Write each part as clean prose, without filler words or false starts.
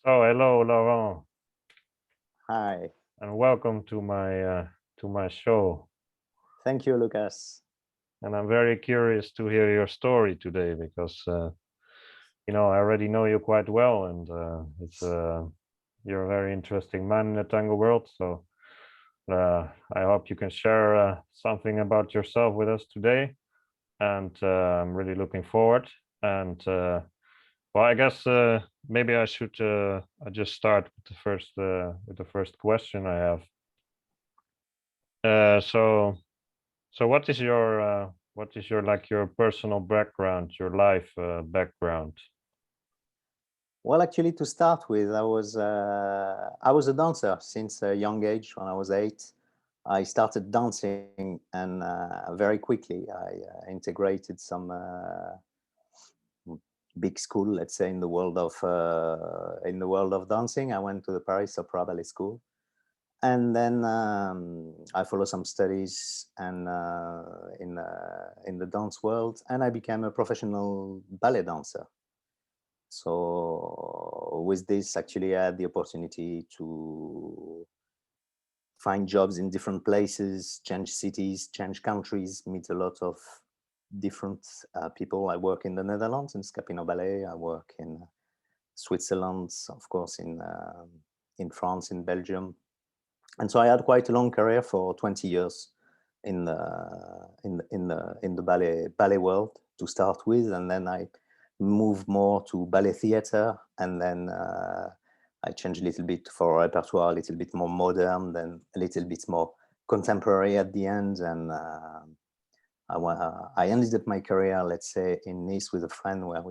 So hello, Laurent, Hi, and welcome to my show. thank you, Lucas. And I'm very curious to hear your story today because I already know you quite well, and it's you're a very interesting man in the tango world. So I hope you can share something about yourself with us today, and I'm really looking forward. And well, I guess maybe I just start with the first question I have. So what is your like your personal background, your life background? Well, actually, to start with, I was a dancer since a young age. When I was 8, I started dancing, and very quickly I integrated some big school, let's say, in the world of dancing. I went to the Paris Opera Ballet School, and then I followed some studies and in the dance world, and I became a professional ballet dancer. So with this, actually, I had the opportunity to find jobs in different places, change cities, change countries, meet a lot of different people. I work in the Netherlands in Scapino Ballet. I work in Switzerland, of course, in France, in Belgium, and so I had quite a long career for 20 years in the ballet world to start with, and then I moved more to ballet theater, and then I changed a little bit for repertoire, a little bit more modern, then a little bit more contemporary at the end, and I ended up my career, let's say, in Nice with a friend where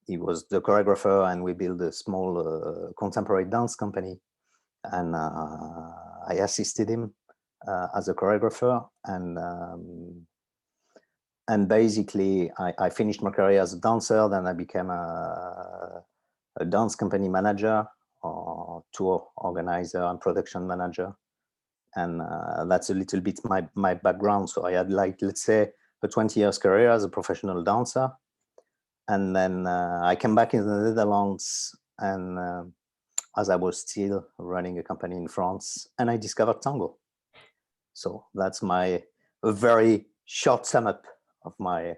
he was the choreographer, and we built a small contemporary dance company, and I assisted him as a choreographer, and basically I finished my career as a dancer. Then I became a dance company manager, or tour organizer and production manager, and that's a little bit my background. So I had, like, let's say, a 20 years career as a professional dancer, and then I came back in the Netherlands, and as I was still running a company in France, and I discovered tango. So that's my a very short sum up of my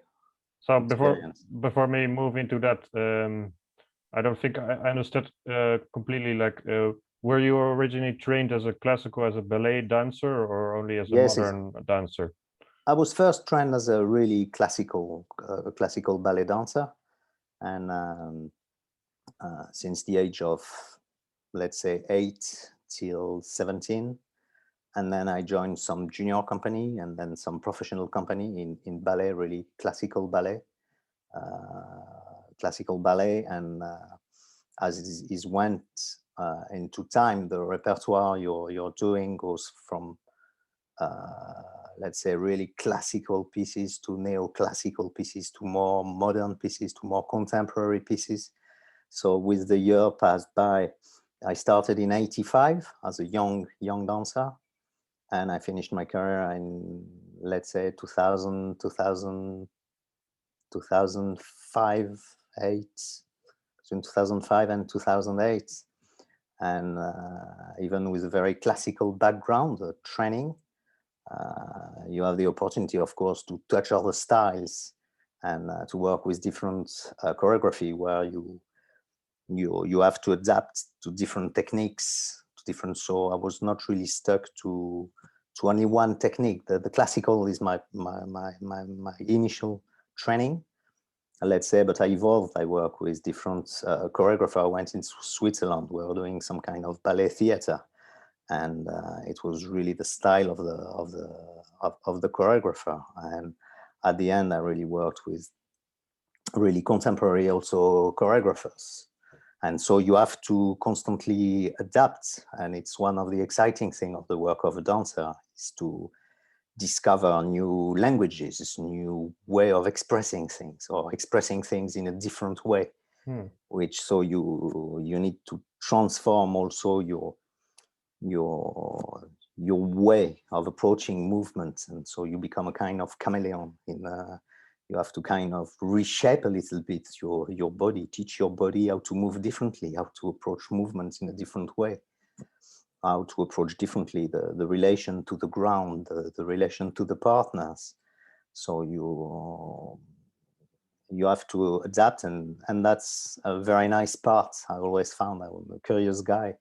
So experience. before me move into that, I don't think I understood completely. Like, were you originally trained as a classical, as a ballet dancer, or only as a Yes, modern dancer? I was first trained as a really classical ballet dancer, and since the age of, let's say, 8 till 17, and then I joined some junior company and then some professional company in ballet, really classical ballet, and as it is went into time, the repertoire you're doing goes from let's say really classical pieces to neoclassical pieces to more modern pieces to more contemporary pieces. So with the year passed by, I started in 85 as a young dancer, and I finished my career in, let's say, 2000, 2005, 8, between 2005 and 2008. And even with a very classical background, training, you have the opportunity, of course, to touch other styles and to work with different choreography, where you have to adapt to different techniques, to different. So I was not really stuck to only one technique. The classical is my initial training, let's say, but I evolved. I work with different choreographer. I went into Switzerland. We were doing some kind of ballet theater, and it was really the style of the choreographer. And at the end, I really worked with really contemporary also choreographers. And so you have to constantly adapt, and it's one of the exciting things of the work of a dancer, is to discover new languages, new way of expressing things, or expressing things in a different way. Hmm. Which, so you need to transform also your way of approaching movements, and so you become a kind of chameleon You have to kind of reshape a little bit your body, teach your body how to move differently, how to approach movements in a different way, how to approach differently the relation to the ground, the relation to the partners. So you have to adapt, and that's a very nice part. I always found I'm a curious guy,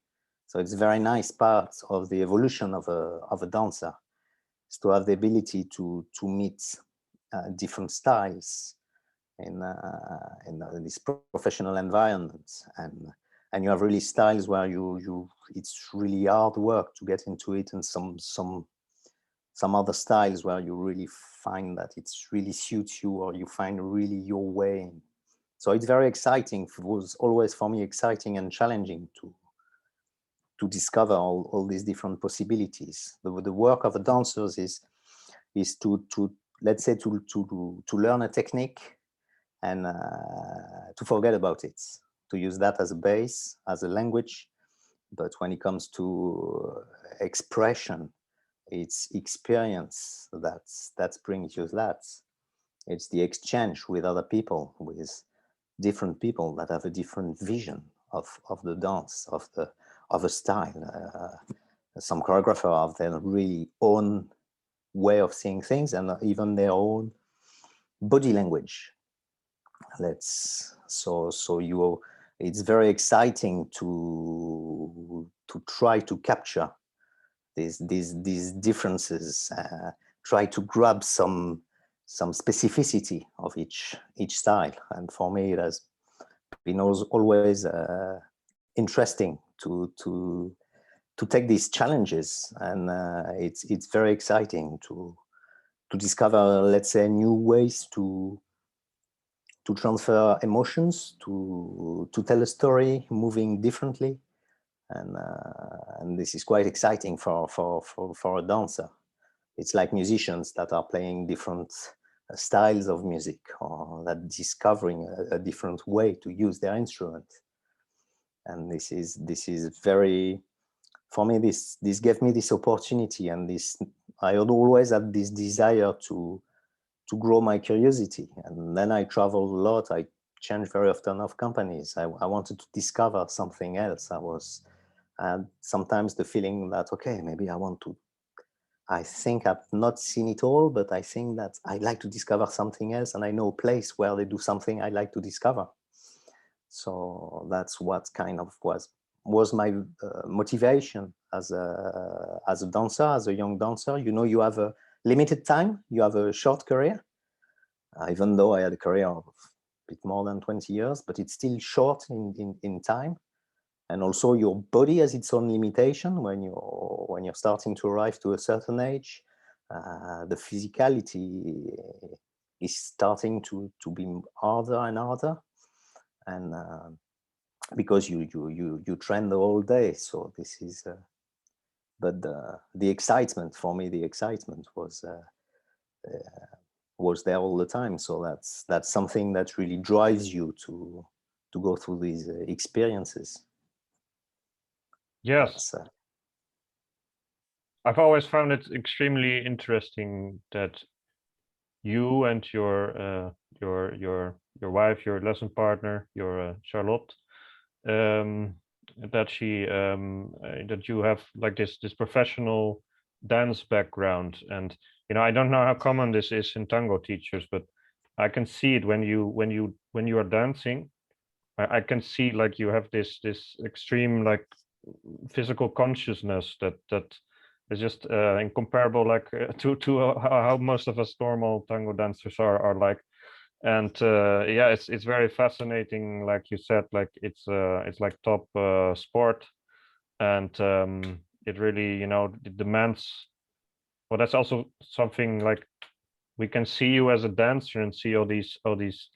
so it's a very nice part of the evolution of a dancer, is to have the ability to meet different styles in this professional environment, and you have really styles where you it's really hard work to get into it, and some other styles where you really find that it's really suits you, or you find really your way. So it's very exciting. It was always for me exciting and challenging to discover all these different possibilities. The work of the dancers is to let's say to learn a technique and to forget about it, to use that as a base, as a language. But when it comes to expression, it's experience that brings you that. It's the exchange with other people, with different people that have a different vision of the dance, of a style. Some choreographers have their really own way of seeing things, and even their own body language. It's very exciting to try to capture these differences, try to grab some specificity of each style. And for me, it has been always interesting to take these challenges, and it's very exciting to discover, let's say, new ways to transfer emotions, to tell a story moving differently. And this is quite exciting for a dancer. It's like musicians that are playing different styles of music, or that discovering a different way to use their instrument. And this is very, for me, this gave me this opportunity, and this, I always had this desire to grow my curiosity. And then I traveled a lot. I changed very often of companies. I wanted to discover something else. I had sometimes the feeling that, okay, maybe I think I've not seen it all, but I think that I'd like to discover something else, and I know a place where they do something I'd like to discover. So that's what kind of was my motivation as a dancer, as a young dancer. You know, you have a limited time, you have a short career, even though I had a career of a bit more than 20 years, but it's still short in time. And also your body has its own limitation when you're starting to arrive to a certain age. The physicality is starting to be harder and harder, and because you train the whole day. So this is, but the excitement for me, the excitement was there all the time. So that's something that really drives you to go through these experiences. Yes. I've always found it extremely interesting that you and your wife, your lesson partner, your Charlotte, that you have like this professional dance background. And I don't know how common this is in tango teachers, but I can see it when you are dancing. I can see like you have this extreme like physical consciousness that is just incomparable, like to how most of us normal tango dancers are like. And yeah, it's very fascinating, like you said, like it's like top sport, and it really it demands. Well, that's also something like we can see you as a dancer and see all these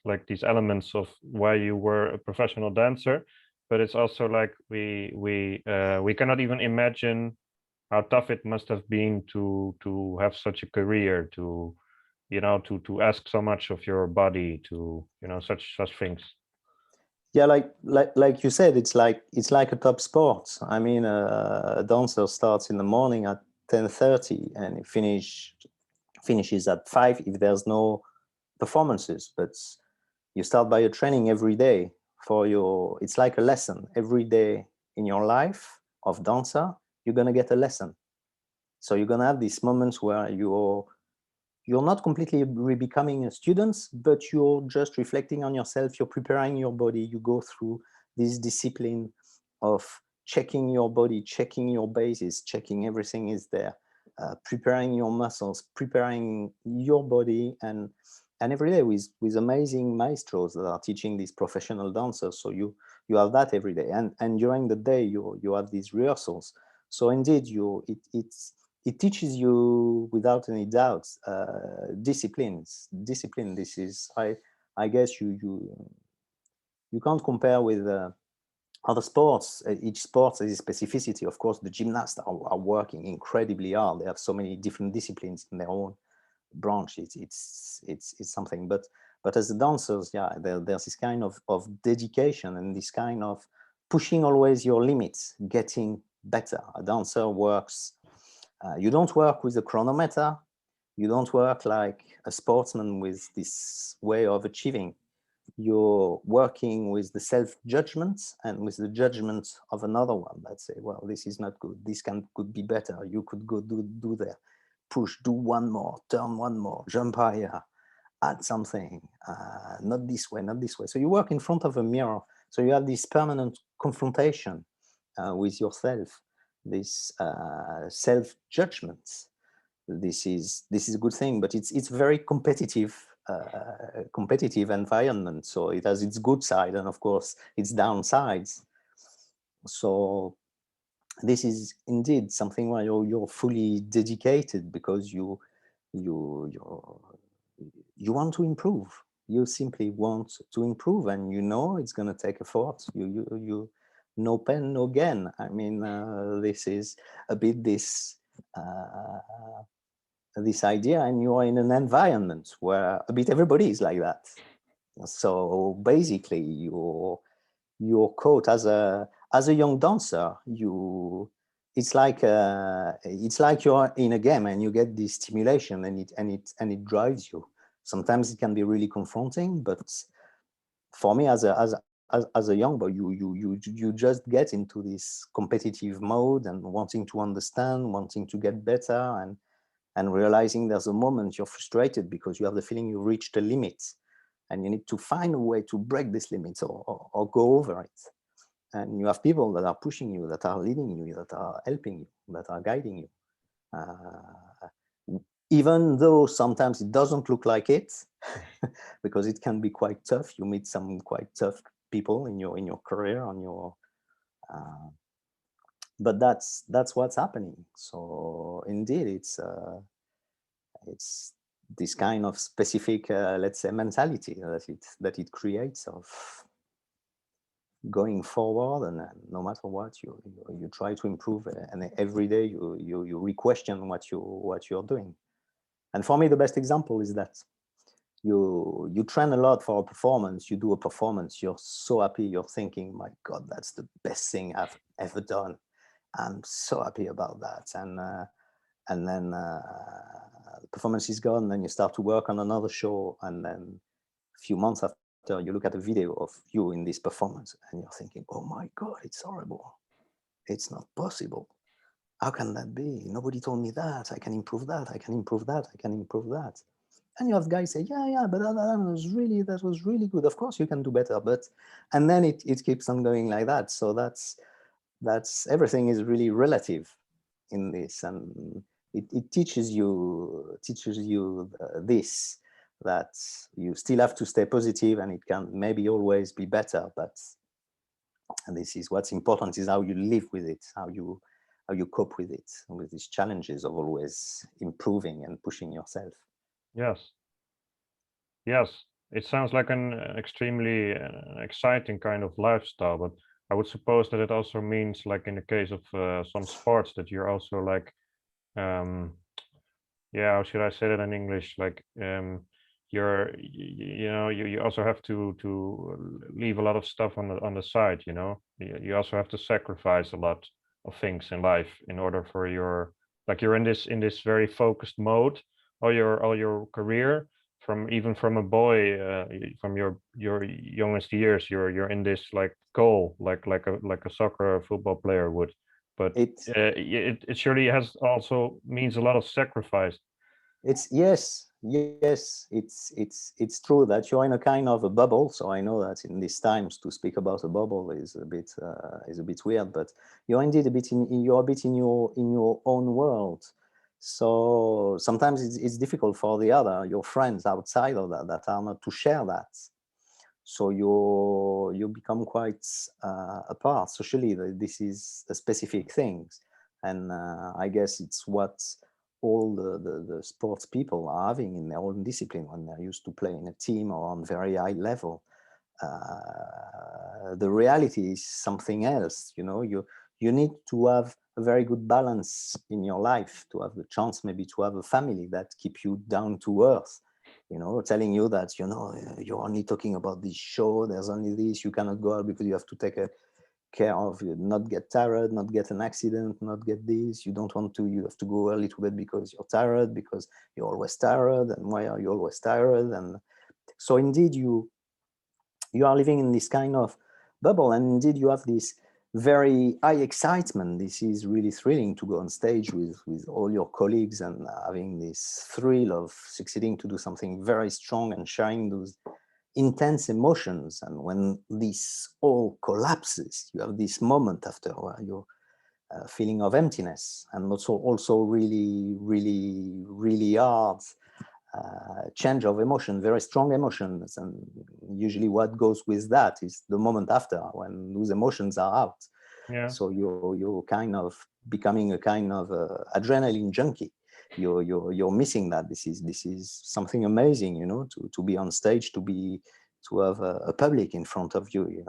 like these elements of why you were a professional dancer, but it's also like we cannot even imagine how tough it must have been to have such a career, to to ask so much of your body, to such things. Yeah, like you said, it's like a top sport. I mean, a dancer starts in the morning at 10:30 and finishes at 5 if there's no performances, but you start by a training every day for your, it's like a lesson every day in your life of dancer. You're going to get a lesson. So you're going to have these moments where you're not completely becoming a student, but you're just reflecting on yourself. You're preparing your body. You go through this discipline of checking your body, checking your bases, checking everything is there, preparing your muscles, preparing your body, and every day with amazing maestros that are teaching these professional dancers. So you have that every day, and during the day you have these rehearsals. So indeed, it teaches you without any doubt discipline. This is, I guess you can't compare with other sports. Each sport has a specificity. Of course, the gymnasts are working incredibly hard. They have so many different disciplines in their own branch. It's something. But as the dancers, yeah, there's this kind of dedication and this kind of pushing always your limits, getting better. A dancer works. You don't work with a chronometer. You don't work like a sportsman with this way of achieving. You're working with the self-judgment and with the judgment of another one that say, well, this is not good. This could be better. You could go do there. Push, do one more, turn one more, jump higher, add something. Not this way, not this way. So you work in front of a mirror. So you have this permanent confrontation with yourself, this self-judgment. This is a good thing, but it's very competitive environment. So it has its good side and of course its downsides. So this is indeed something where you're fully dedicated because you want to improve. You simply want to improve, and you know it's going to take effort. You no pain, no gain. I mean, this is a bit this idea, and you are in an environment where a bit everybody is like that. So basically, you're caught as a young dancer. It's like you're in a game, and you get this stimulation, and it drives you. Sometimes it can be really confronting, but for me, as a young boy, you just get into this competitive mode and wanting to understand, wanting to get better, and realizing there's a moment you're frustrated because you have the feeling you reached a limit, and you need to find a way to break this limit or go over it. And you have people that are pushing you, that are leading you, that are helping you, that are guiding you. Even though sometimes it doesn't look like it, because it can be quite tough. You meet some quite tough people in your career, on your but that's what's happening. So indeed, it's this kind of specific, let's say, mentality that it creates of going forward, and no matter what, you try to improve, and every day you re-question what you're doing. And for me, the best example is that you train a lot for a performance. You do a performance, you're so happy, you're thinking, my God, that's the best thing I've ever done. I'm so happy about that. And then the performance is gone, and then you start to work on another show, and then a few months after, you look at a video of you in this performance, and you're thinking, oh my God, it's horrible. It's not possible. How can that be? Nobody told me that. I can improve that. I can improve that. I can improve that. And you have guys say, yeah, but that was really good. Of course you can do better, but, and then it keeps on going like that. So that's everything is really relative in this, and it teaches you this, that you still have to stay positive, and it can maybe always be better, but, and this is what's important, is how you live with it, how you cope with it, with these challenges of always improving and pushing yourself. Yes. Yes, it sounds like an extremely exciting kind of lifestyle, but I would suppose that it also means, like in the case of some sports, that you're also like, yeah, how should I say that in English? Like, you also have to leave a lot of stuff on the side. You also have to sacrifice a lot of things in life in order for your, like, you're in this very focused mode all your career from even from a boy, from your youngest years, you're in this like goal, like a soccer or football player would. But It it surely has also means a lot of sacrifice. It's yes, it's true that you're in a kind of a bubble. So I know that in these times to speak about a bubble is a bit weird, but you're indeed a bit you're a bit in your own world. So sometimes it's difficult for the other your friends outside of that are not to share that. So you become quite apart socially. This is a specific thing, and I guess it's what all the sports people are having in their own discipline when they're used to play in a team or on very high level. The reality is something else. You need to have a very good balance in your life to have the chance maybe to have a family that keep you down to earth, telling you that you're only talking about this show, there's only this, you cannot go out because you have to take care of you, not get tired, not get an accident, not get this, you don't want to, you have to go early to bed because you're tired, because you're always tired, and why are you always tired? And so indeed you are living in this kind of bubble, and indeed you have this very high excitement. This is really thrilling to go on stage with all your colleagues and having this thrill of succeeding to do something very strong and sharing those intense emotions. And when this all collapses, you have this moment after where you're feeling of emptiness, and also really, really, really hard change of emotion, very strong emotions. And usually what goes with that is the moment after, when those emotions are out. Yeah. So you're kind of becoming a kind of adrenaline junkie. You're missing that. This is something amazing, to be on stage, to have a public in front of you,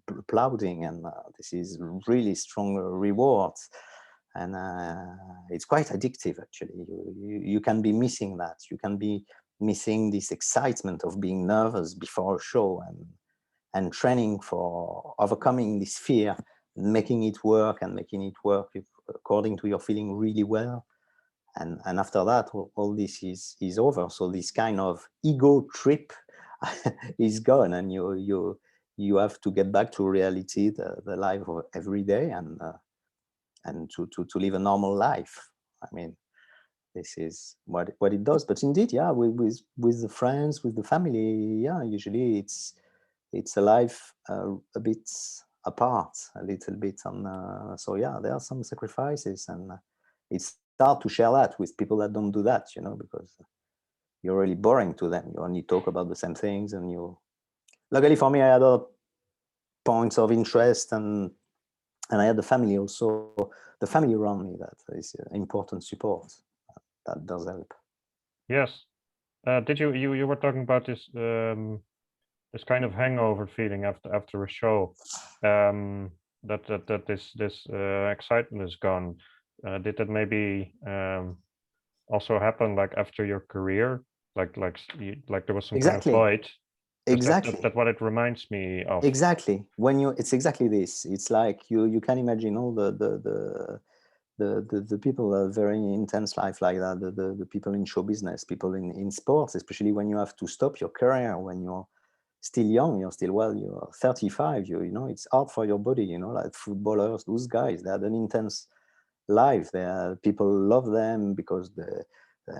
applauding, and this is really strong rewards. And it's quite addictive, actually. You can be missing that. You can be missing this excitement of being nervous before a show, and training for overcoming this fear, making it work, and making it work according to your feeling really well. And after that, all this is over. So this kind of ego trip is gone, and you have to get back to reality, the life of every day, and to live a normal life. I mean, this is what it does. But indeed, yeah, with the friends, with the family, yeah, usually it's a life a bit apart, a little bit on. So yeah, there are some sacrifices, and it's hard to share that with people that don't do that, because you're really boring to them. You only talk about the same things, and you. Luckily for me, I had other points of interest, and I had the family also, the family around me, that is important support. That does help. Yes. Did you were talking about this kind of hangover feeling after a show, that this excitement is gone. Did that maybe also happen like after your career, like there was some kind of Exactly, void? Because exactly, that what it reminds me of. exactly. It's exactly this. It's like you can imagine all the people that have very intense life like that, the people in show business, people in sports, especially when you have to stop your career when you're still young, you're still, well, you're 35, it's hard for your body, like footballers, those guys, they had an intense life. People love them because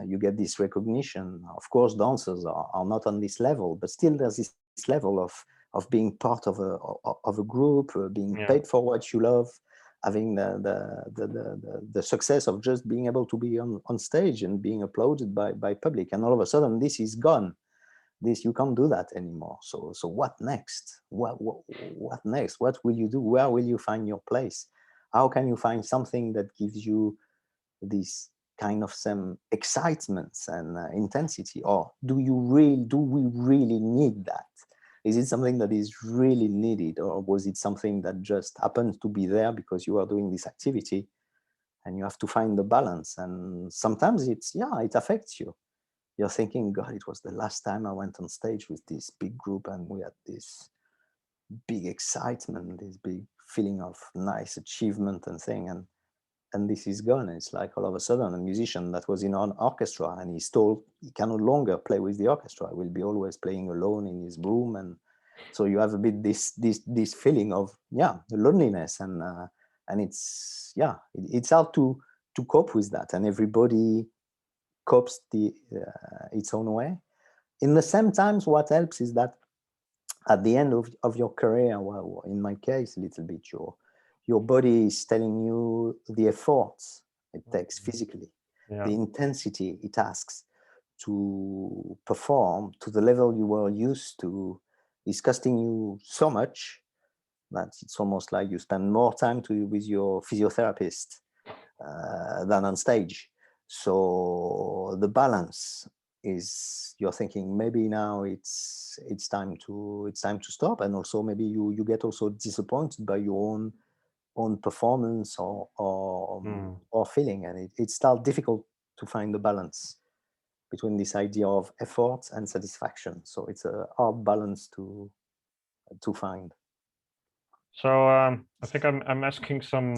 you get this recognition. Of course, dancers are not on this level, but still there's this level of being part of a group, being Yeah. paid for what you love, having the success of just being able to be on stage and being applauded by public. And all of a sudden, this is gone. This, you can't do that anymore. So what next? What next? What will you do? Where will you find your place? How can you find something that gives you this kind of some excitement and intensity? Or do we really need that? Is it something that is really needed, or was it something that just happens to be there because you are doing this activity, and you have to find the balance? And sometimes it affects you. You're thinking, God, it was the last time I went on stage with this big group, and we had this big excitement, this big feeling of nice achievement and thing. and this is gone. And it's like all of a sudden a musician that was in an orchestra and he's told he can no longer play with the orchestra. He will be always playing alone in his room. And so you have a bit this feeling of loneliness, and it's hard to cope with that, and everybody copes its own way. In the same times, what helps is that at the end of your career, well, in my case, a little bit, your body is telling you the efforts it takes physically, the intensity it asks to perform to the level you were used to is costing you so much that it's almost like you spend more time with your physiotherapist than on stage. So the balance is, you're thinking maybe now it's time to stop, and also maybe you get also disappointed by your own performance or feeling, and it's still difficult to find the balance between this idea of effort and satisfaction. So it's a hard balance to find. So I think I'm asking some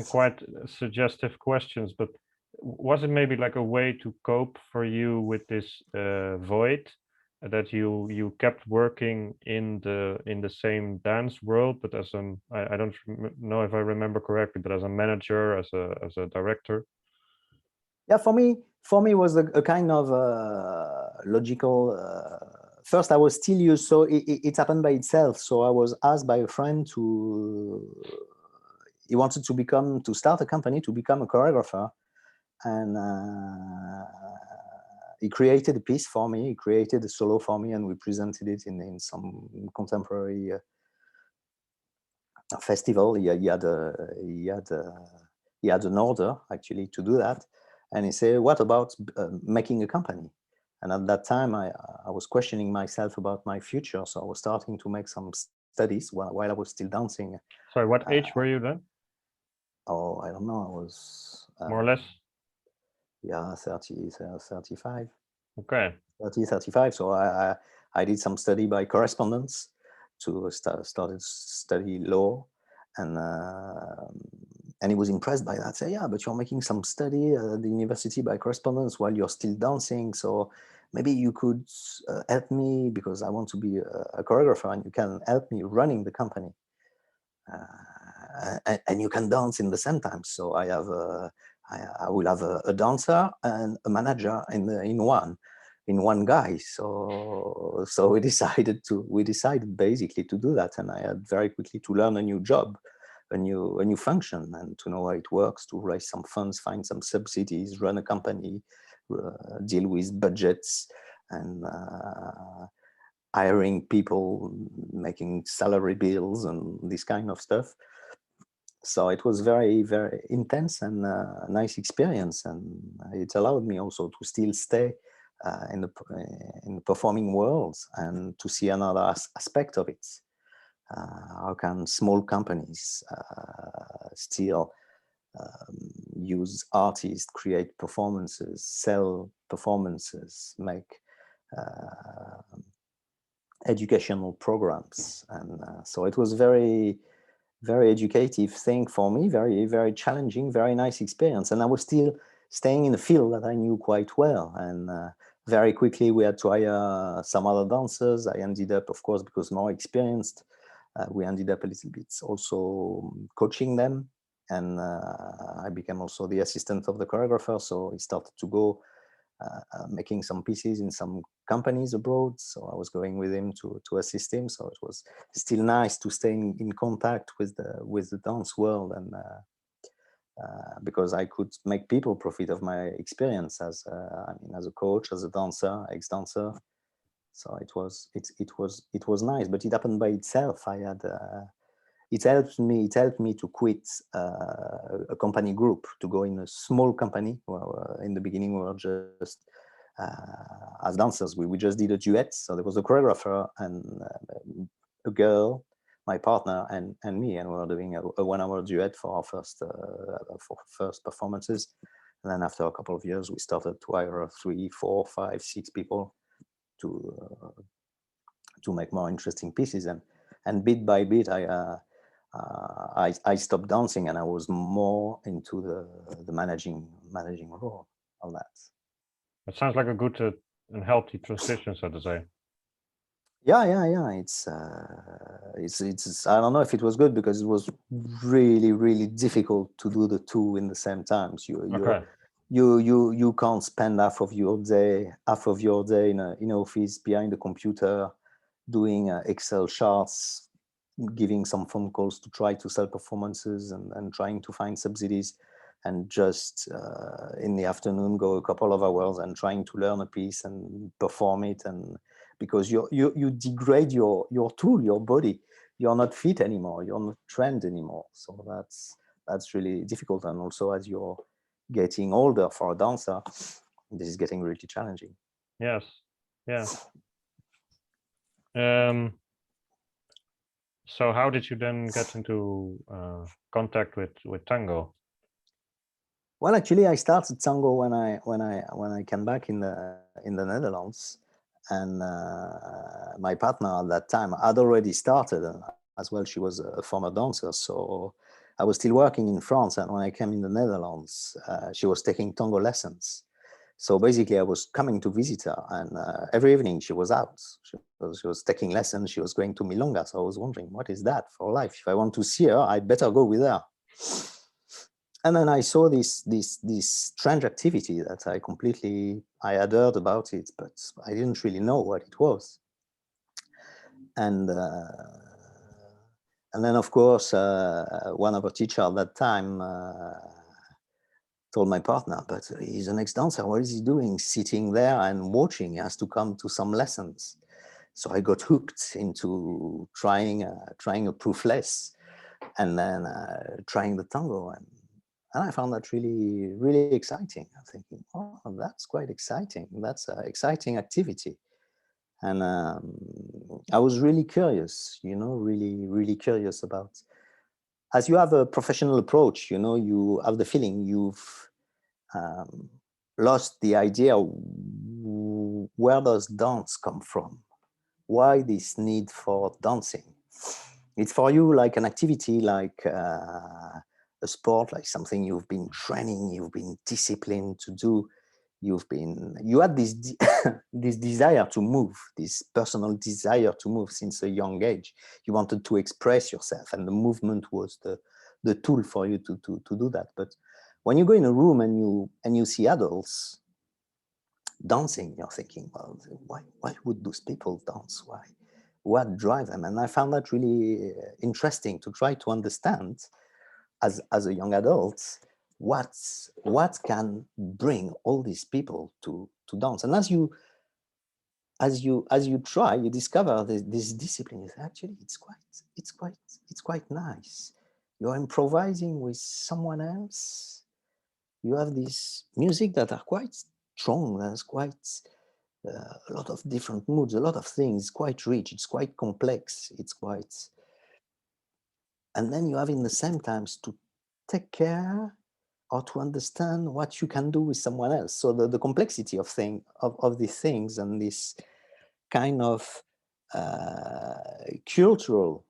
quite suggestive questions, but was it maybe like a way to cope for you with this void, that you kept working in the same dance world, but as I don't know if I remember correctly, but as a manager, as a director? Yeah, for me it was a kind of logical. First, I was still used, so it happened by itself. So I was asked by a friend he wanted to start a company, to become a choreographer, and he created a piece for me. He created a solo for me, and we presented it in some contemporary festival. He had an order actually to do that, and he said, "What about making a company?" And at that time, I was questioning myself about my future, so I was starting to make some studies while I was still dancing. Sorry, what age were you then? Oh, I don't know. I was more or less. Yeah, 30, 35. Okay. 30, 35. So I did some study by correspondence to started study law, and he was impressed by that. Say, yeah, but you're making some study at the university by correspondence while you're still dancing. So maybe you could help me, because I want to be a choreographer, and you can help me running the company. And you can dance in the same time. So I will have a dancer and a manager in one guy. So we decided basically to do that, and I had very quickly to learn a new job, a new function, and to know how it works, to raise some funds, find some subsidies, run a company, deal with budgets, and hiring people, making salary bills, and this kind of stuff. So it was very, very intense and nice experience, and it allowed me also to still stay in the performing world and to see another aspect of it. How can small companies still use artists, create performances, sell performances, make educational programs? And so it was very, very educative thing for me, very, very challenging, very nice experience. And I was still staying in a field that I knew quite well. And very quickly we had to hire some other dancers. I ended up, of course, because more experienced, we ended up a little bit also coaching them. And I became also the assistant of the choreographer. So he started to go making some pieces in some companies abroad. So I was going with him to assist him. So it was still nice to stay in contact with the dance world, and because I could make people profit of my experience as a coach, as a dancer, ex-dancer. So it was nice, but it happened by itself. It helped me to quit a company group to go in a small company. Well, in the beginning, we were just as dancers. We just did a duet. So there was a choreographer and a girl, my partner, and me, and we were doing a 1 hour duet for our first performances. And then after a couple of years, we started to hire 3, 4, 5, 6 people to make more interesting pieces. And bit by bit, I stopped dancing and I was more into the managing role of that. It sounds like a good and healthy transition, so to say. Yeah. It's. I don't know if it was good because it was really difficult to do the two in the same times. Okay. You can't spend half of your day in an office behind the computer doing Excel charts, giving some phone calls to try to sell performances and trying to find subsidies, and just in the afternoon go a couple of hours and trying to learn a piece and perform it. And because you degrade your tool, your body, you're not fit anymore, you're not trained anymore. So that's really difficult. And also, as you're getting older for a dancer, this is getting really challenging. Yes. Yeah. So how did you then get into contact with tango? Well, actually, I started tango when I came back in the Netherlands, and my partner at that time had already started as well. She was a former dancer, so I was still working in France. And when I came in the Netherlands, she was taking tango lessons. So basically, I was coming to visit her, and every evening she was out. She was taking lessons. She was going to milonga. So I was wondering, what is that for life? If I want to see her, I better go with her. And then I saw this strange activity that I had heard about it, but I didn't really know what it was. And then, of course, one of our teachers at that time told my partner, but he's an ex-dancer. What is he doing sitting there and watching? He has to come to some lessons. So I got hooked into trying a proofless, and then trying the tango. And I found that really exciting. I'm thinking, oh, that's quite exciting. That's an exciting activity. And I was really curious, really curious about, as you have a professional approach, you have the feeling you've lost the idea, where does dance come from? Why this need for dancing? It's for you like an activity, like a sport, like something you've been training, you've been disciplined to do. You had this this desire to move, this personal desire to move since a young age. You wanted to express yourself, and the movement was the tool for you to do that. But when you go in a room and you see adults dancing, you're thinking, well, why would those people dance? Why? What drives them? And I found that really interesting to try to understand as a young adult what can bring all these people to dance. And as you try, you discover this discipline. Actually, it's quite nice. You're improvising with someone else. You have this music that are quite strong. There's quite a lot of different moods, a lot of things. It's quite rich. It's quite complex. It's quite, and then you have in the same times to take care or to understand what you can do with someone else. So the complexity of these things, and this kind of cultural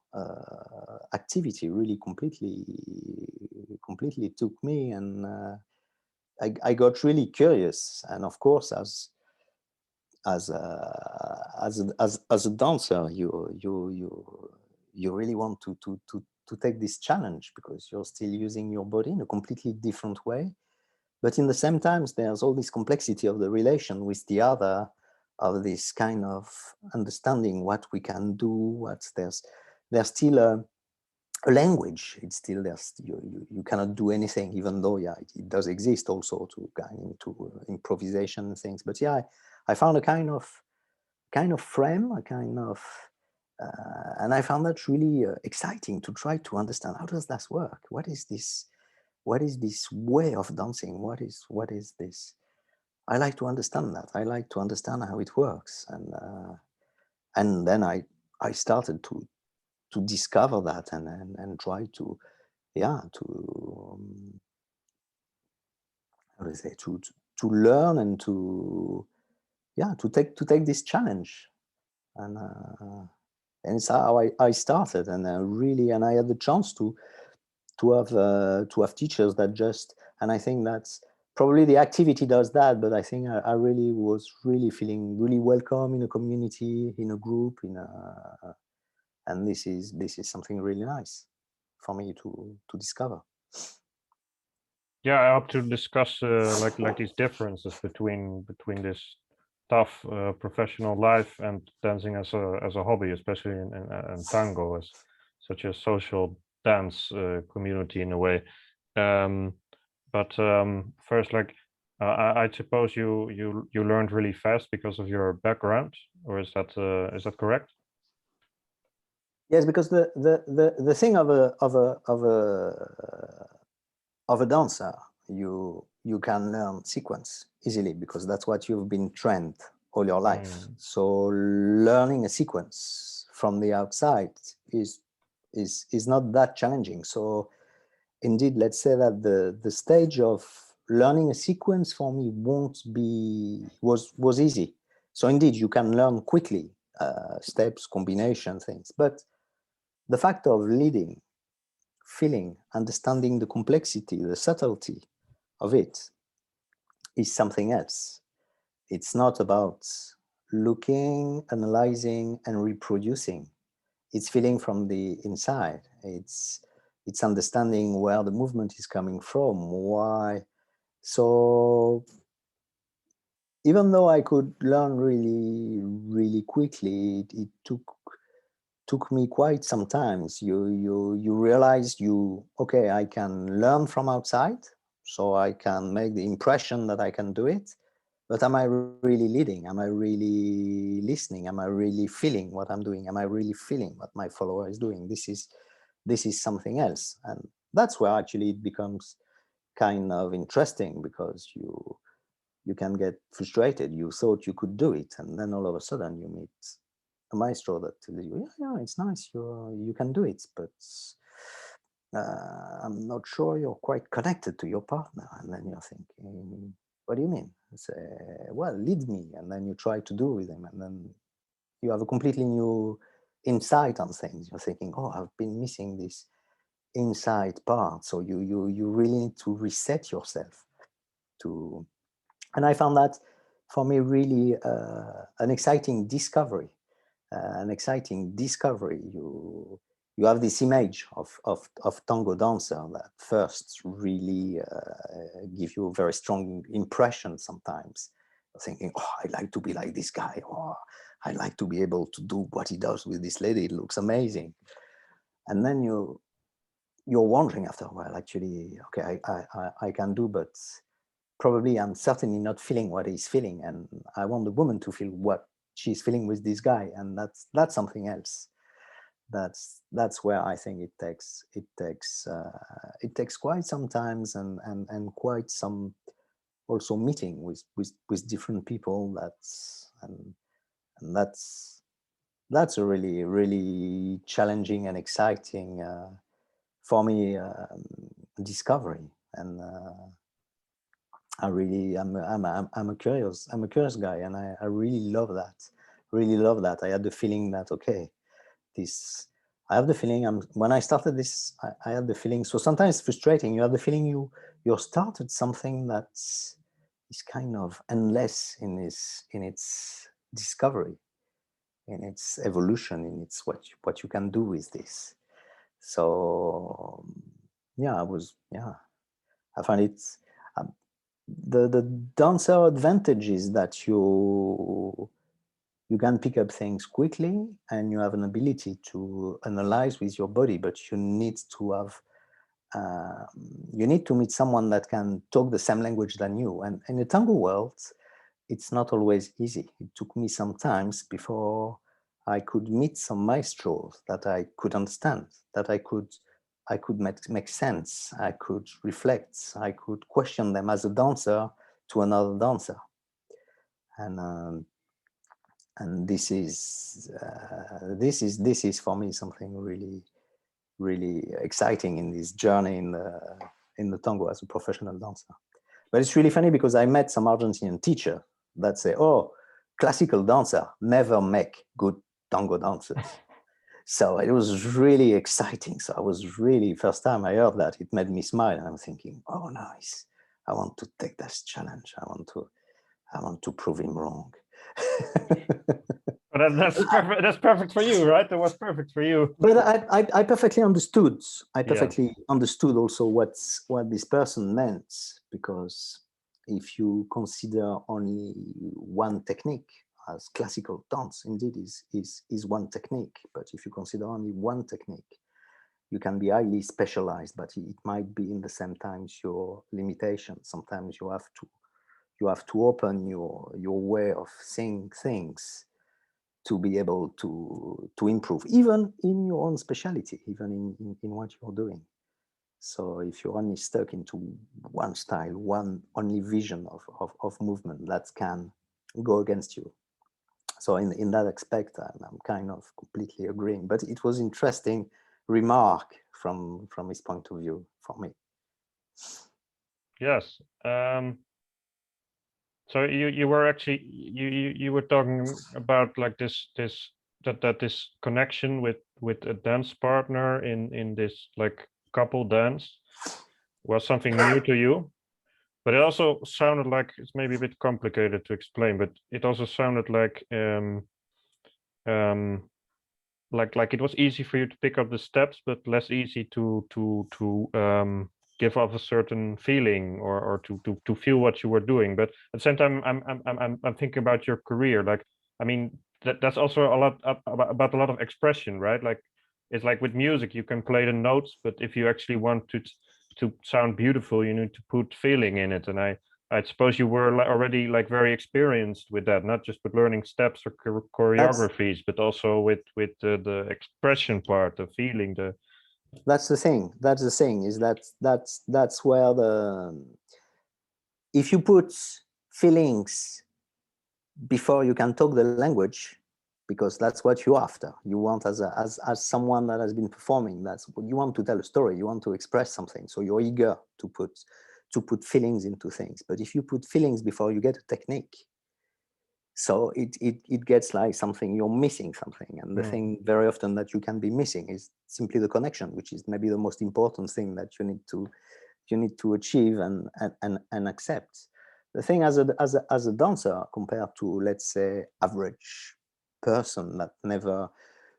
activity really completely took me, and I got really curious. And of course, as a dancer, you really want to take this challenge, because you're still using your body in a completely different way. But in the same times, there's all this complexity of the relation with the other, of this kind of understanding what we can do. There's still a language. It's still there's you cannot do anything, even though it does exist also to kind into improvisation and things. But I found a kind of frame, a kind of and I found that really exciting to try to understand, how does that work? What is this way of dancing? What is this? I like to understand that. I like to understand how it works. And then I started to discover that, and try to how do I say, to learn, and to take this challenge. And And it's how I started, and and I had the chance to have teachers that just, and I think that's probably the activity does that, but I think I really was really feeling really welcome in a community, in a group, and this is something really nice for me to discover. Yeah, I hope to discuss like these differences between this tough professional life and dancing as a hobby, especially in tango as such a social dance community in a way. Um, but first, like I suppose you learned really fast because of your background, or is that correct? Yes, because the thing of a dancer, you can learn sequence easily because that's what you've been trained all your life. Mm, So learning a sequence from the outside is not that challenging. So indeed, let's say that the stage of learning a sequence for me was easy. So indeed, you can learn quickly steps, combination things, but the fact of leading, feeling, understanding the complexity, the subtlety of it is something else. It's not about looking, analyzing, and reproducing. It's feeling from the inside. It's understanding where the movement is coming from, why. So even though I could learn really, really quickly, it took me quite some times. You realize okay, I can learn from outside, so I can make the impression that I can do it. But am I really leading? Am I really listening? Am I really feeling what I'm doing? Am I really feeling what my follower is doing? This is something else, and that's where actually it becomes kind of interesting, because you can get frustrated. You thought you could do it, and then all of a sudden you meet a maestro that tells you, yeah, it's nice, you can do it, but I'm not sure you're quite connected to your partner. And then you're thinking, what do you mean? I say, well, lead me. And then you try to do with him, and then you have a completely new insight on things. You're thinking, oh, I've been missing this inside part. So you really need to reset yourself to. And I found that for me really an exciting discovery. You have this image of tango dancer that first really give you a very strong impression sometimes. Thinking, oh, I'd like to be like this guy, or I'd like to be able to do what he does with this lady. It looks amazing. And then you're wondering after a while, actually, okay, I can do, but probably I'm certainly not feeling what he's feeling, and I want the woman to feel what she's feeling with this guy, and that's something else. That's where I think it takes quite some times, and quite some also meeting with different people. And that's a really, really challenging and exciting for me discovery. And I really, I'm a curious guy, and I really love that. Really love that. I had the feeling that, okay, this, I have the feeling when I started this, I had the feeling. So sometimes it's frustrating. You have the feeling you started something that is kind of endless in its discovery, in its evolution, in its what you can do with this. So yeah, I find it. Um, the dancer advantage is that you can pick up things quickly, and you have an ability to analyze with your body, but uh, you need to meet someone that can talk the same language than you. And in the tango world, it's not always easy. It took me some times before I could meet some maestros that I could understand, that I could make sense, I could reflect, I could question them as a dancer to another dancer. And this is for me something really, really exciting in this journey in the tango as a professional dancer. But it's really funny because I met some Argentinian teacher that say, oh, classical dancer never make good tango dancers. So it was really exciting. So I was really, first time I heard that, it made me smile. And I'm thinking, oh, nice. I want to take this challenge. I want to prove him wrong. But that's perfect. That's perfect for you, right? That was perfect for you. But I perfectly understood. I Yeah. perfectly understood also what this person meant, because if you consider only one technique, as classical dance indeed is one technique, but if you consider only one technique, you can be highly specialized, but it might be in the same times your limitation. Sometimes you have to open your way of seeing things to be able to improve, even in your own specialty, even in what you're doing. So if you're only stuck into one style, one only vision of movement, that can go against you. So in that aspect, I'm kind of completely agreeing. But it was interesting remark from his point of view for me. Yes. So you were actually you were talking about like this connection with a dance partner in this like couple dance was something new to you, but it also sounded like it's maybe a bit complicated to explain, but it also sounded um like it was easy for you to pick up the steps, but less easy to give off a certain feeling or to feel what you were doing. But at the same time, I'm thinking about your career. Like, I mean, that's also a lot about a lot of expression, right? Like, it's like with music, you can play the notes, but if you actually want to sound beautiful, you need to put feeling in it. And I suppose you were already like very experienced with that, not just with learning steps or That's choreographies, but also with the expression part, the feeling, the that's the thing. That's the thing, is that's where the, if you put feelings before you can talk the language, because that's what you're after. You want, as someone that has been performing, that's what you want, to tell a story, you want to express something, so you're eager to put feelings into things. But if you put feelings before you get a technique, so it gets like something, you're missing something. And the mm, thing very often that you can be missing is simply the connection, which is maybe the most important thing that you need to achieve and accept. The thing, as a dancer, compared to, let's say, average person that never,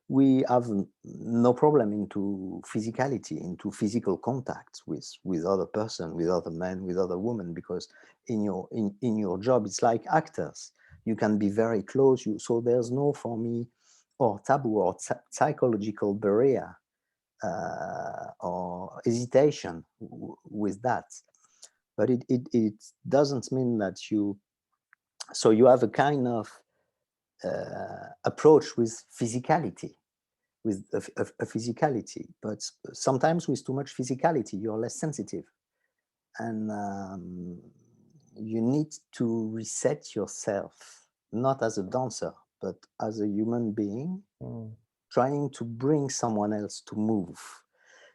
we have no problem into physicality, into physical contact with other person, with other men, with other women, because in your job, it's like actors. You can be very close. So there's no, for me, or taboo or psychological barrier or hesitation with that. But it doesn't mean that you, so you have a kind of approach with physicality, with a physicality, but sometimes with too much physicality, you're less sensitive. And you need to reset yourself, not as a dancer, but as a human being, mm, trying to bring someone else to move.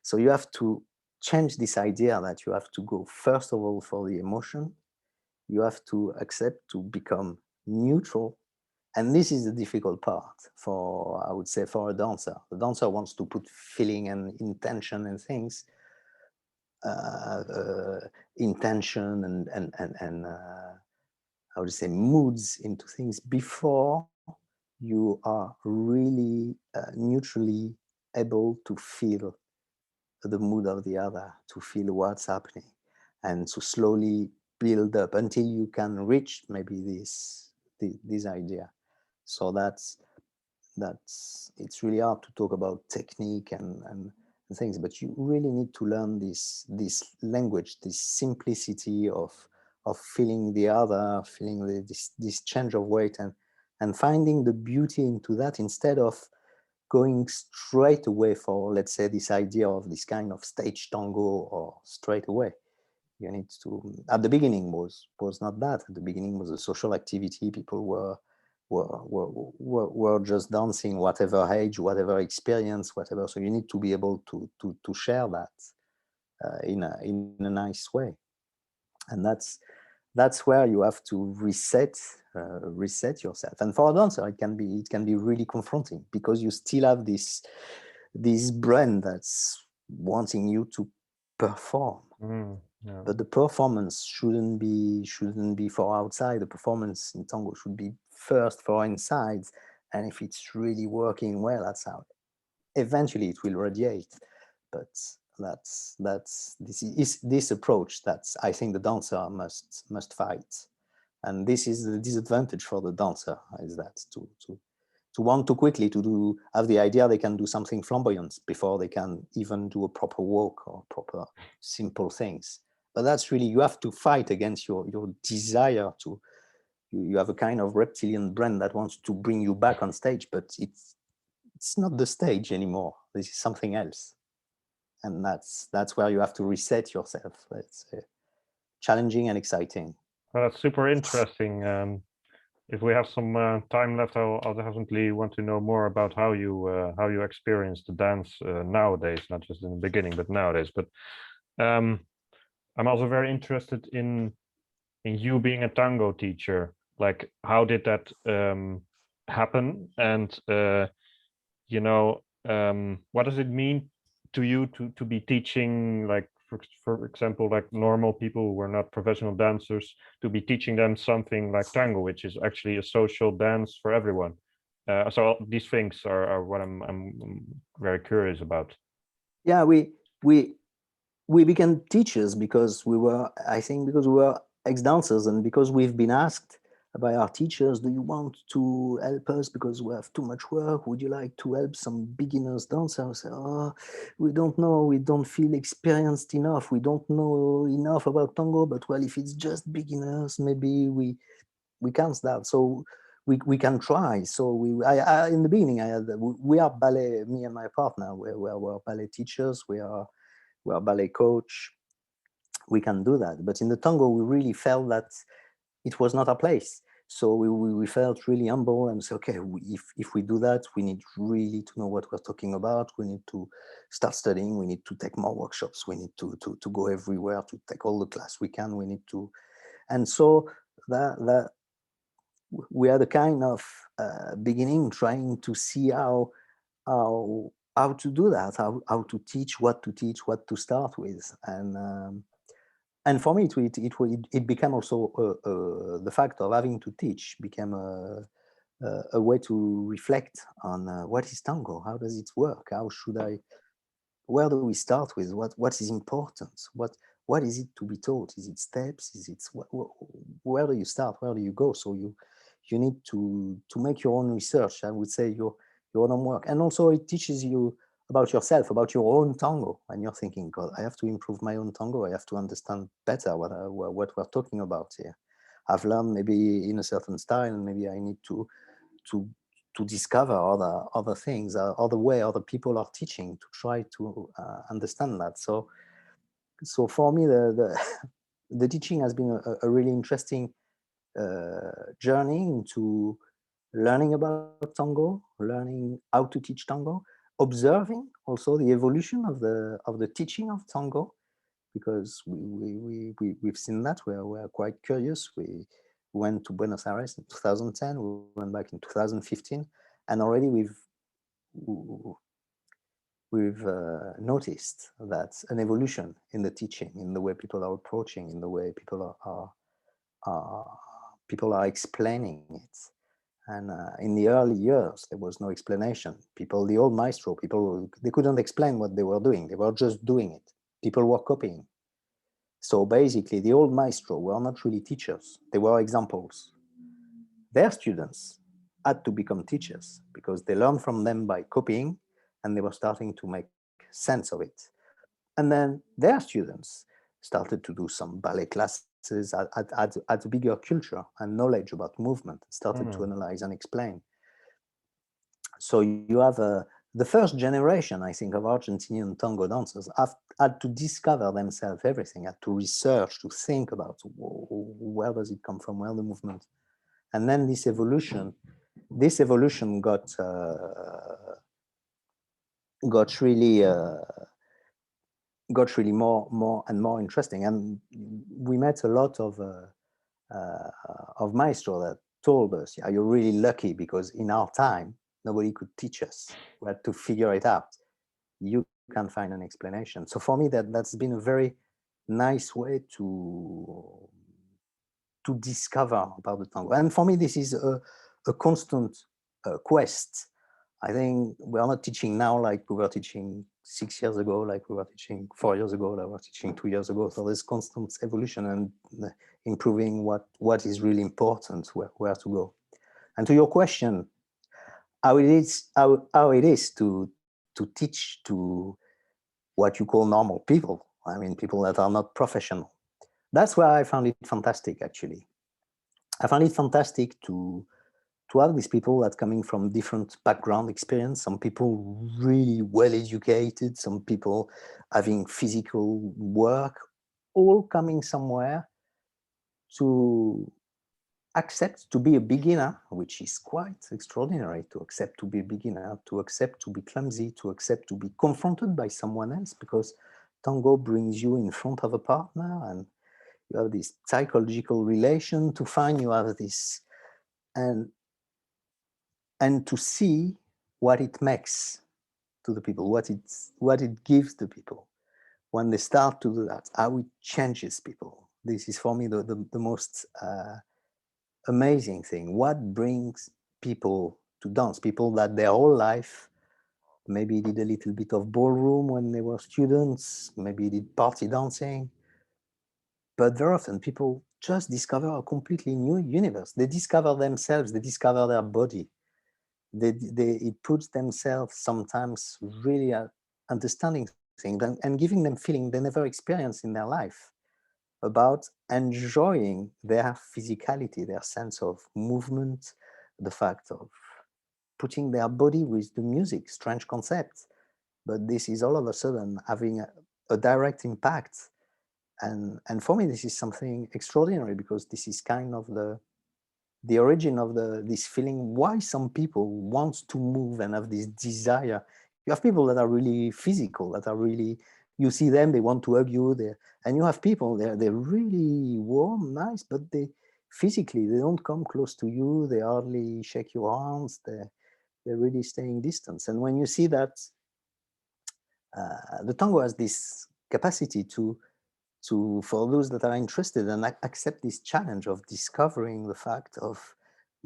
So you have to change this idea that you have to go, first of all, for the emotion. You have to accept to become neutral. And this is the difficult part for, I would say, for a dancer. The dancer wants to put feeling and intention and things, intention and I would say moods into things before you are really neutrally able to feel the mood of the other, to feel what's happening, and to slowly build up until you can reach maybe this idea. So that's it's really hard to talk about technique and things, but you really need to learn this language, this simplicity of feeling the other, feeling this change of weight, and finding the beauty into that, instead of going straight away for, let's say, this idea of this kind of stage tango, or straight away. You need to, at the beginning was not that. At the beginning was a social activity. People were just dancing, whatever age, whatever experience, whatever. So you need to be able to share that in a nice way. And that's where you have to reset yourself. And for a dancer, it can be really confronting, because you still have this brain that's wanting you to perform. Yeah. But the performance shouldn't be for outside. The performance in tango should be first for inside. And if it's really working well, that's how eventually it will radiate. But this approach that I think the dancer must fight. And this is the disadvantage for the dancer, is that to want too quickly to have the idea they can do something flamboyant before they can even do a proper walk or proper simple things. But that's really, you have to fight against your desire to, you have a kind of reptilian brain that wants to bring you back on stage, but it's not the stage anymore. This is something else. And that's where you have to reset yourself. It's challenging and exciting. Well, that's super interesting. If we have some time left, I'll definitely want to know more about how you experience the dance nowadays, not just in the beginning, but nowadays. But I'm also very interested in you being a tango teacher. Like, how did that happen? And what does it mean to you to be teaching, like, for example, like normal people who are not professional dancers, to be teaching them something like tango, which is actually a social dance for everyone. So these things are what I'm very curious about. Yeah, we became teachers because we were, I think, because we were ex-dancers, and because we've been asked by our teachers, do you want to help us because we have too much work? Would you like to help some beginners dancers? Say, oh, we don't know, we don't feel experienced enough, we don't know enough about tango, but well, if it's just beginners, maybe we can't start. So we can try. So in the beginning, we are ballet, me and my partner, we're ballet teachers, we are ballet coach, we can do that. But in the tango, we really felt that it was not our place. So we felt really humble and said, okay, if we do that, we need really to know what we're talking about. We need to start studying. We need to take more workshops. We need to go everywhere, to take all the class we can. We need to, and so that we had a kind of beginning trying to see how to do that, how to teach, what to start with. And for me, it became also the fact of having to teach became a way to reflect on what is tango, how does it work, how should I, where do we start with, what is important, what is it to be taught, is it steps, is it where do you start, where do you go? So you need to make your own research, I would say, your own homework. And also it teaches you about yourself, about your own tango, and you're thinking, God, I have to improve my own tango, I have to understand better what we're talking about here. I've learned maybe in a certain style, and maybe I need to discover other things, other way other people are teaching, to try to understand that. So for me, the the teaching has been a really interesting journey into learning about tango, learning how to teach tango, observing also the evolution of the teaching of tango, because we've seen that. We're quite curious. We went to Buenos Aires in 2010, we went back in 2015, and already we've noticed that an evolution in the teaching, in the way people are approaching, in the way people are explaining it. And in the early years, there was no explanation. The old maestro, they couldn't explain what they were doing. They were just doing it. People were copying. So basically, the old maestro were not really teachers. They were examples. Their students had to become teachers because they learned from them by copying, and they were starting to make sense of it. And then their students started to do some ballet classes, at a bigger culture and knowledge about movement, started to analyze and explain. So you have the first generation, I think, of Argentinian tango dancers had to discover themselves everything, had to research, to think about where does it come from, where the movement. And then this evolution got really more and more interesting. And we met a lot of of maestro that told us, yeah, you're really lucky because in our time, nobody could teach us. We had to figure it out. You can find an explanation. So for me, that's been a very nice way to discover about the tango. And for me, this is a constant quest. I think we are not teaching now like we were teaching 6 years ago, like we were teaching 4 years ago, like we were teaching 2 years ago. So there's constant evolution and improving what is really important, where to go. And to your question, how it is to teach to what you call normal people. I mean, people that are not professional. That's where I found it fantastic, actually. I found it fantastic to have these people that coming from different background experience, some people really well educated, some people having physical work, all coming somewhere to accept to be a beginner, which is quite extraordinary, to accept to be a beginner, to accept to be clumsy, to accept to be confronted by someone else, because tango brings you in front of a partner and you have this psychological relation to find, you have this, and to see what it makes to the people, what it gives the people when they start to do that, how it changes people. This is for me the most amazing thing. What brings people to dance? People that their whole life maybe did a little bit of ballroom when they were students, maybe did party dancing, but very often people just discover a completely new universe. They discover themselves, they discover their body. It puts themselves sometimes really understanding things and giving them feeling they never experienced in their life, about enjoying their physicality, their sense of movement, the fact of putting their body with the music. Strange concept, but this is all of a sudden having a direct impact. And for me, this is something extraordinary, because this is kind of the origin of this feeling why some people want to move and have this desire. You have people that are really physical, that are really, you see them, they want to hug you, and you have people, they're really warm, nice, but they physically, they don't come close to you, they hardly shake your hands, they're really staying distance. And when you see that, the tango has this capacity to for those that are interested and accept this challenge of discovering the fact of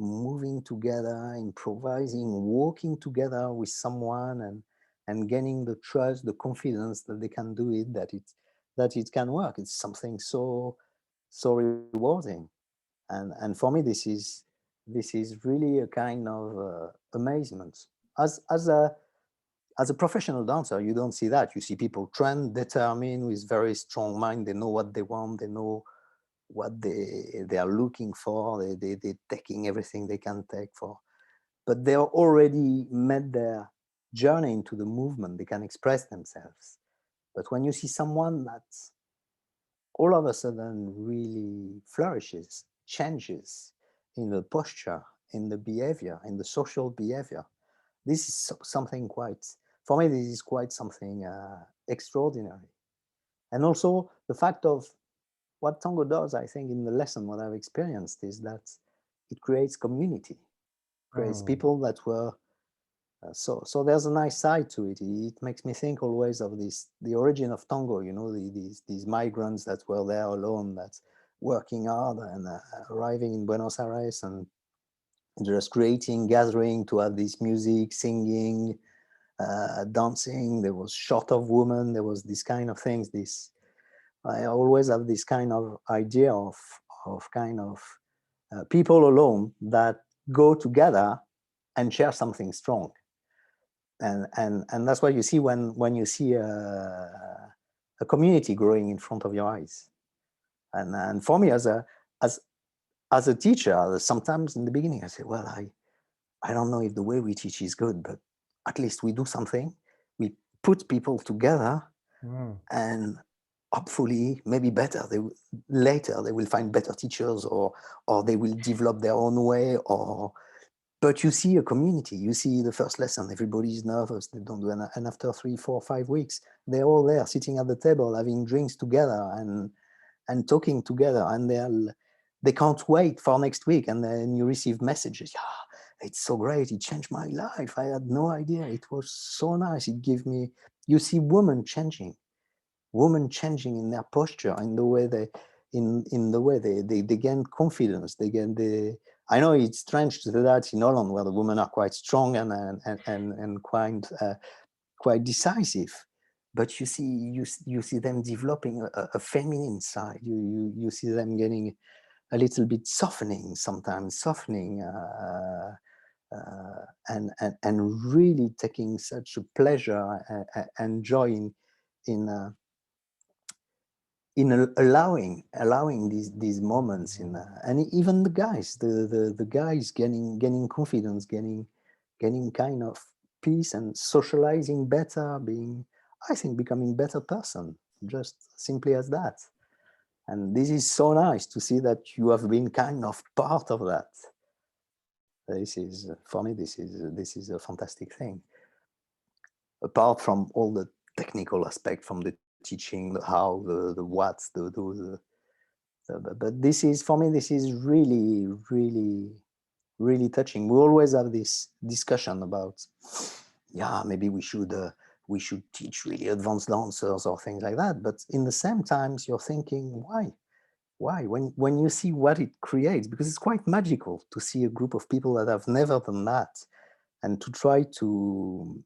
moving together, improvising, walking together with someone, and gaining the trust, the confidence that they can do it, that it can work. It's something so rewarding, and for me this is really a kind of amazement. As a professional dancer, you don't see that. You see people trained, determined, with very strong mind. They know what they want. They know what they are looking for. They're taking everything they can take for. But they are already made their journey into the movement. They can express themselves. But when you see someone that all of a sudden really flourishes, changes in the posture, in the behavior, in the social behavior, this is something quite, for me, this is quite something extraordinary. And also the fact of what tango does, I think, in the lesson, what I've experienced is that it creates community, creates Oh, people that were, so there's a nice side to it. It makes me think always of this, the origin of tango, you know, these migrants that were there alone, that's working hard and arriving in Buenos Aires and just creating, gathering to have this music, singing, dancing. There was short of women, there was this kind of things. This, I always have this kind of idea of kind of people alone that go together and share something strong. And that's what you see when you see a community growing in front of your eyes. And for me, as as a teacher, sometimes in the beginning I say, well, I don't know if the way we teach is good, but at least we do something. We put people together, mm, and hopefully, maybe better. Later they will find better teachers, or they will develop their own way. But you see a community. You see the first lesson. Everybody is nervous. They don't do, and after 3, 4, 5 weeks, they're all there sitting at the table, having drinks together and talking together, and they can't wait for next week, and then you receive messages. Yeah, it's so great. It changed my life. I had no idea. It was so nice. It gave me. You see, women changing in their posture, in the way they gain confidence. I know it's strange to say that in Holland, where the women are quite strong and quite decisive, but you see them developing a feminine side. You see them getting a little bit softening, and really taking such a pleasure and joy in allowing these moments and even the guys, the guys gaining confidence, gaining kind of peace and socializing better, I think becoming better person, just simply as that. And this is so nice to see that you have been kind of part of that. This is, for me, this is a fantastic thing. Apart from all the technical aspect, from the teaching, the how, the what's, but this is, for me, this is really, really, really touching. We always have this discussion about, yeah, maybe we should teach really advanced dancers or things like that. But in the same times, you're thinking, why? When you see what it creates, because it's quite magical to see a group of people that have never done that, and to try to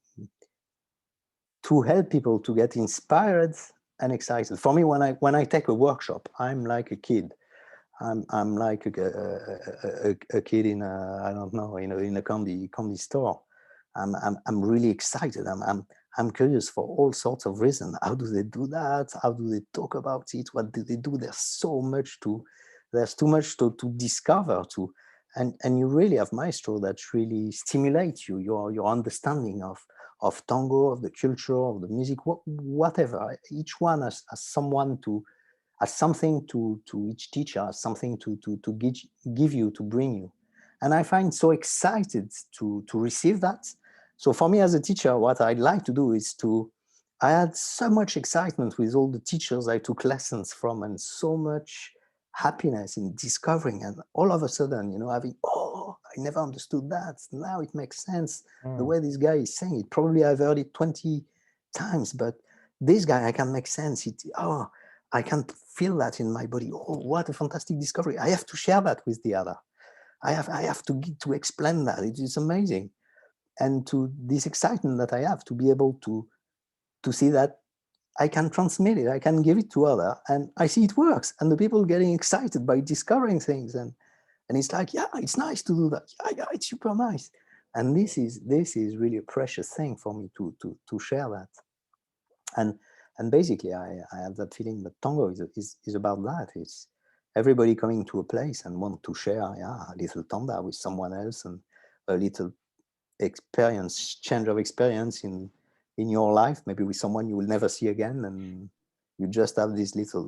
help people to get inspired and excited. For me, when I take a workshop, I'm like a kid. I'm like a kid in a, I don't know, in a candy store. I'm really excited. I'm curious for all sorts of reasons. How do they do that? How do they talk about it? What do they do? There's too much to discover, and you really have maestro that really stimulates your understanding of tango, of the culture, of the music, whatever. Each one has someone as something to each teacher, as something to give you, to bring you. And I find so excited to receive that. So for me as a teacher, what I'd like to do is I had so much excitement with all the teachers I took lessons from, and so much happiness in discovering, and all of a sudden, having, I never understood that. Now it makes sense. The way this guy is saying it. Probably I've heard it 20 times, but this guy, I can make sense. I can feel that in my body. Oh, what a fantastic discovery. I have to share that with the other. I have to explain that. It is amazing. And to this excitement that I have to be able to see that I can transmit it, I can give it to other, and I see it works. And the people getting excited by discovering things. And it's like, yeah, it's nice to do that. Yeah, it's super nice. And this is really a precious thing for me to share that. And basically, I have that feeling that tango is about that. It's everybody coming to a place and want to share, a little tanda with someone else, and a little change of experience in your life, maybe with someone you will never see again, and you just have this little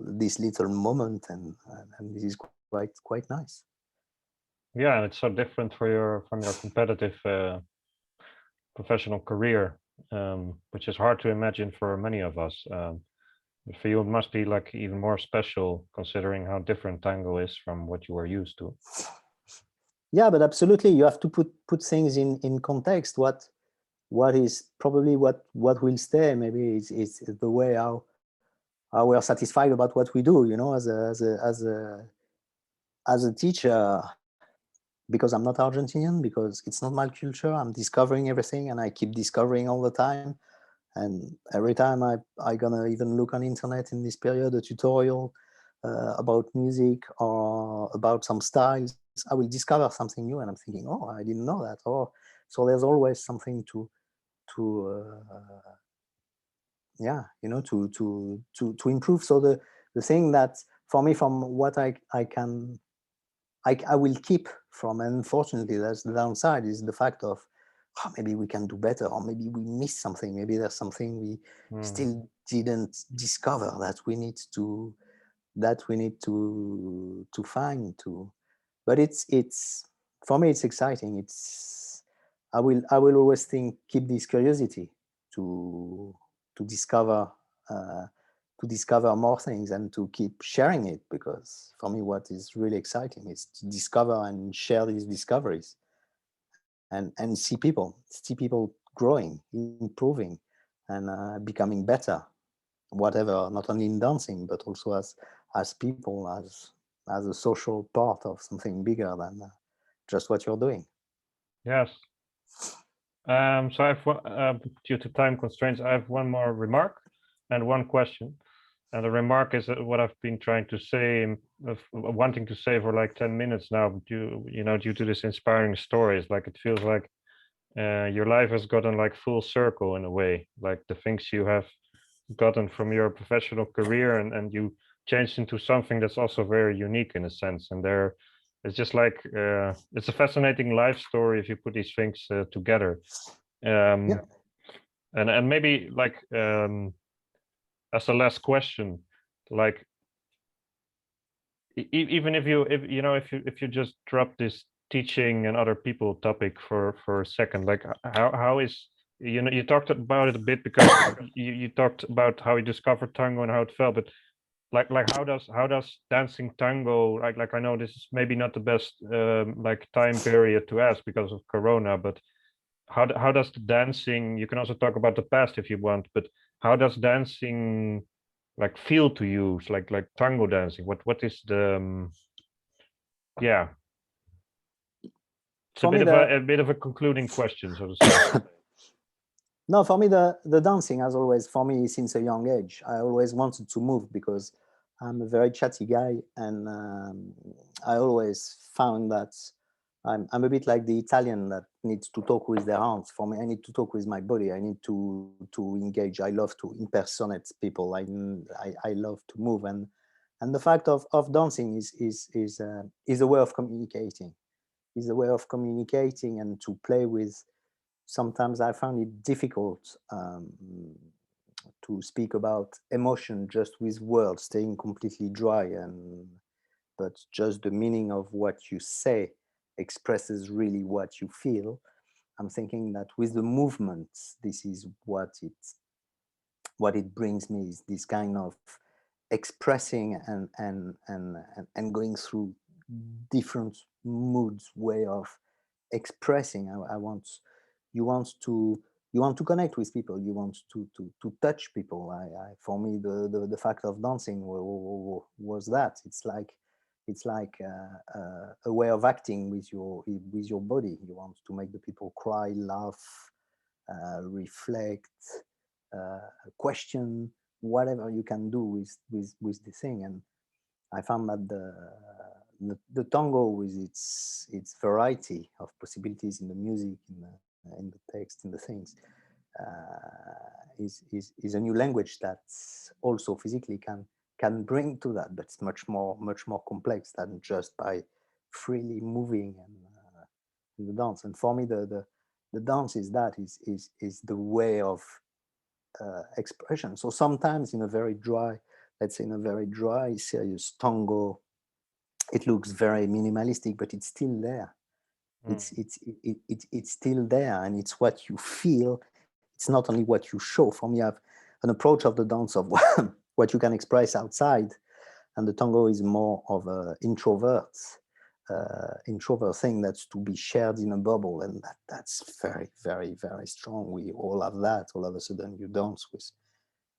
moment, and this is quite nice. Yeah, and it's so different from your competitive professional career, which is hard to imagine for many of us. For you, it must be like even more special, considering how different tango is from what you are used to. Yeah, but absolutely, you have to put things in context. What is probably what will stay. Maybe it's the way how we are satisfied about what we do. As a teacher, because I'm not Argentinian, because it's not my culture. I'm discovering everything, and I keep discovering all the time. And every time I gonna even look on internet in this period, a tutorial about music or about some styles, I will discover something new, and I'm thinking, oh, I didn't know that. Or so there's always something to improve. So the thing that for me, from what I will keep from, and unfortunately that's the downside, is the fact of, maybe we can do better, or maybe we missed something, maybe there's something we still didn't discover that we need to find. But it's for me, it's exciting. I will always keep this curiosity to discover discover more things and to keep sharing it, because for me what is really exciting is to discover and share these discoveries and see people growing, improving, and becoming better, whatever, not only in dancing but also as people, as a social part of something bigger than just what you're doing. Yes. So due to time constraints, I have one more remark and one question. And the remark is what I've been trying to say, wanting to say for like 10 minutes now, due to this inspiring stories. Like it feels like your life has gotten like full circle in a way, like the things you have gotten from your professional career and you changed into something that's also very unique in a sense. And it's just like it's a fascinating life story if you put these things together. Yeah. And maybe like as a last question, like even if you just drop this teaching and other people topic for a second, like how is, you talked about it a bit because you talked about how you discovered tango and how it felt, but like how does dancing tango, like I know this is maybe not the best like time period to ask because of Corona, but how does the dancing, you can also talk about the past if you want, but how does dancing like feel to you, like tango dancing? What is the yeah, it's For me, a bit of a concluding question, so to say. no, for me, the dancing has always, for me, since a young age, I always wanted to move because I'm a very chatty guy, and I always found that I'm a bit like the Italian that needs to talk with their hands. For me, I need to talk with my body. I need to engage. I love to impersonate people. I love to move, and the fact of dancing is a way of communicating. Is a way of communicating and to play with. Sometimes I found it difficult to speak about emotion just with words, staying completely dry, but just the meaning of what you say expresses really what you feel. I'm thinking that with the movements, this is what it brings me, is this kind of expressing and going through different moods, way of expressing. I want, you want to connect with people, you want to touch people. For me, the fact of dancing was that it's like a way of acting with your body. You want to make the people cry, laugh, reflect, question, whatever you can do with the thing. And I found that the tango, with its variety of possibilities in the music, in the text, in the things, is a new language that also physically can bring to that. But it's much more complex than just by freely moving and in the dance. And for me, the dance is the way of expression. So sometimes in a very dry, let's say in a very dry, serious tango, it looks very minimalistic, but it's still there. It's still there, and it's what you feel. It's not only what you show. For me, I have an approach of the dance of what you can express outside, and the tango is more of an introvert thing that's to be shared in a bubble, and that's very, very, very strong. We all have that. All of a sudden, you dance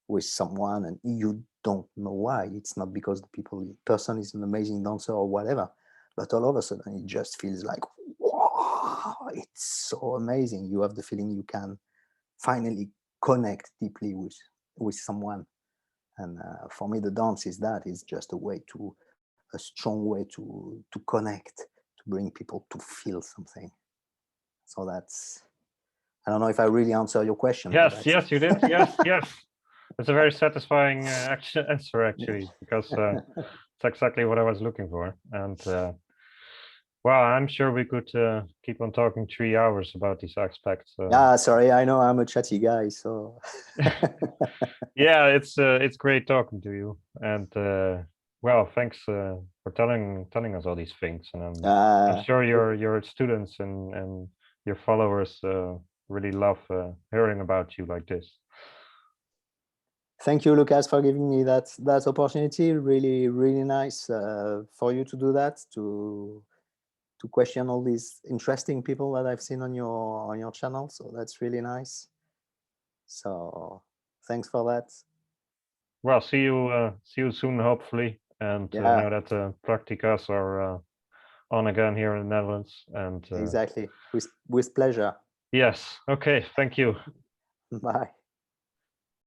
with someone and you don't know why. It's not because the person is an amazing dancer or whatever, but all of a sudden it just feels like, wow, it's so amazing. You have the feeling you can finally connect deeply with someone. And for me, the dance is just a strong way to connect, to bring people to feel something. So that's, I don't know if I really answer your question. Yes, you did. Yes. It's a very satisfying answer, actually, because it's exactly what I was looking for. And well, I'm sure we could keep on talking 3 hours about these aspects. Sorry, I know I'm a chatty guy, so yeah, it's great talking to you. And well, thanks for telling us all these things. And I'm sure your students and your followers really love hearing about you like this. Thank you, Lucas, for giving me that opportunity. Really, really nice for you to do that, to question all these interesting people that I've seen on your channel. So that's really nice. So thanks for that. Well, see you soon, hopefully. And Yeah, now that practicas are on again here in the Netherlands. And exactly. With pleasure. yes, okay, thank you. Bye.